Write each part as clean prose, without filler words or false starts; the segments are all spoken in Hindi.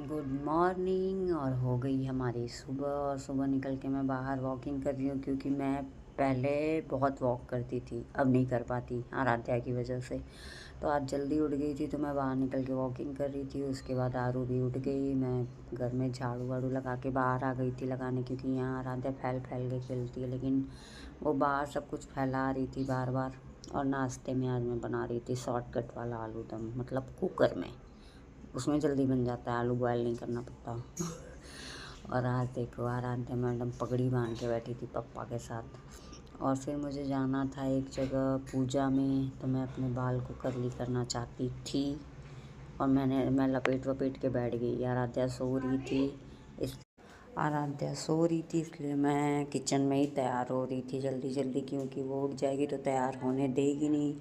Good morning. और हो गई हमारी सुबह, और सुबह निकल के मैं बाहर वॉकिंग कर रही हूँ क्योंकि मैं पहले बहुत वॉक करती थी, अब नहीं कर पाती आराध्या की वजह से। तो आज जल्दी उठ गई थी तो मैं बाहर निकल के वॉकिंग कर रही थी। उसके बाद आरू भी उठ गई, मैं घर में झाड़ू वाड़ू लगा के बाहर आ गई थी लगाने, क्योंकि यहाँ आराध्या फैल फैल के खेलती है, लेकिन वो बाहर सब कुछ फैला रही थी बार बार। और नाश्ते में आज मैं बना रही थी शॉर्टकट वाला आलू दम, मतलब कुकर में, उसमें जल्दी बन जाता है, आलू बॉयल नहीं करना पड़ता। और आज देखो आराध्या मैडम पगड़ी बांध के बैठी थी पप्पा के साथ। और फिर मुझे जाना था एक जगह पूजा में, तो मैं अपने बाल को कर्ली करना चाहती थी और मैं लपेट वपेट के बैठ गई। आराध्या सो रही थी इसलिए मैं किचन में ही तैयार हो रही थी जल्दी जल्दी, क्योंकि वो उठ जाएगी तो तैयार होने देगी नहीं।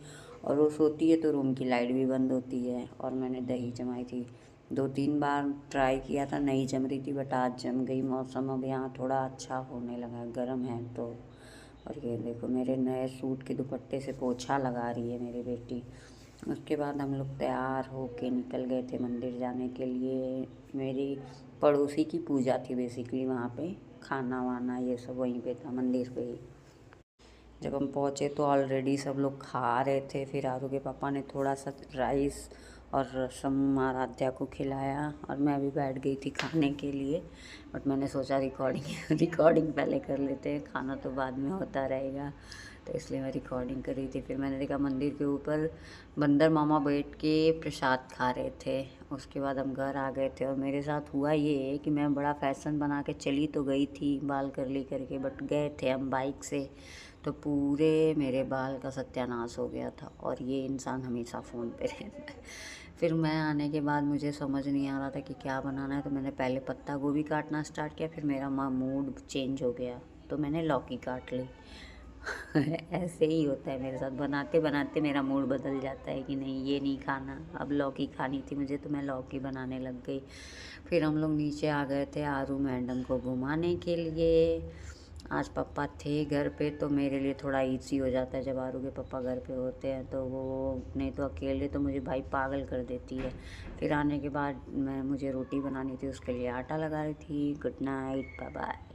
और वो सोती है तो रूम की लाइट भी बंद होती है। और मैंने दही जमाई थी, 2-3 बार ट्राई किया था, नहीं जम रही थी, बट आज जम गई। मौसम अब यहाँ थोड़ा अच्छा होने लगा है, गर्म है तो। और ये देखो मेरे नए सूट के दुपट्टे से पोछा लगा रही है मेरी बेटी। उसके बाद हम लोग तैयार होके निकल गए थे मंदिर जाने के लिए। मेरी पड़ोसी की पूजा थी बेसिकली, वहाँ पे खाना वाना ये सब वहीं पे था, मंदिर पे ही। जब हम पहुँचे तो ऑलरेडी सब लोग खा रहे थे। फिर आरू के पापा ने थोड़ा सा राइस और रसम आराध्या को खिलाया और मैं भी बैठ गई थी खाने के लिए। बट मैंने सोचा रिकॉर्डिंग पहले कर लेते हैं, खाना तो बाद में होता रहेगा, तो इसलिए मैं रिकॉर्डिंग कर रही थी। फिर मैंने देखा मंदिर के ऊपर बंदर मामा बैठ के प्रसाद खा रहे थे। उसके बाद हम घर आ गए थे। और मेरे साथ हुआ ये कि मैं बड़ा फैशन बना के चली तो गई थी बाल कर्ली करके, बट गए थे हम बाइक से, तो पूरे मेरे बाल का सत्यानाश हो गया था। और ये इंसान हमेशा फ़ोन पे रहता है। फिर मैं आने के बाद मुझे समझ नहीं आ रहा था कि क्या बनाना है, तो मैंने पहले पत्ता गोभी काटना स्टार्ट किया। फिर मेरा मूड चेंज हो गया तो मैंने लौकी काट ली। ऐसे ही होता है मेरे साथ, बनाते बनाते मेरा मूड बदल जाता है कि नहीं ये नहीं खाना, अब लौकी खानी थी मुझे, तो मैं लौकी बनाने लग गई। फिर हम लोग नीचे आ गए थे आरू मैडम को घुमाने के लिए। आज पापा थे घर पे तो मेरे लिए थोड़ा इजी हो जाता है जब आरू के पापा घर पे होते हैं, तो वो नहीं तो अकेले तो मुझे भाई पागल कर देती है। फिर आने के बाद मुझे रोटी बनानी थी, उसके लिए आटा लगा रही थी। Good night, bye bye.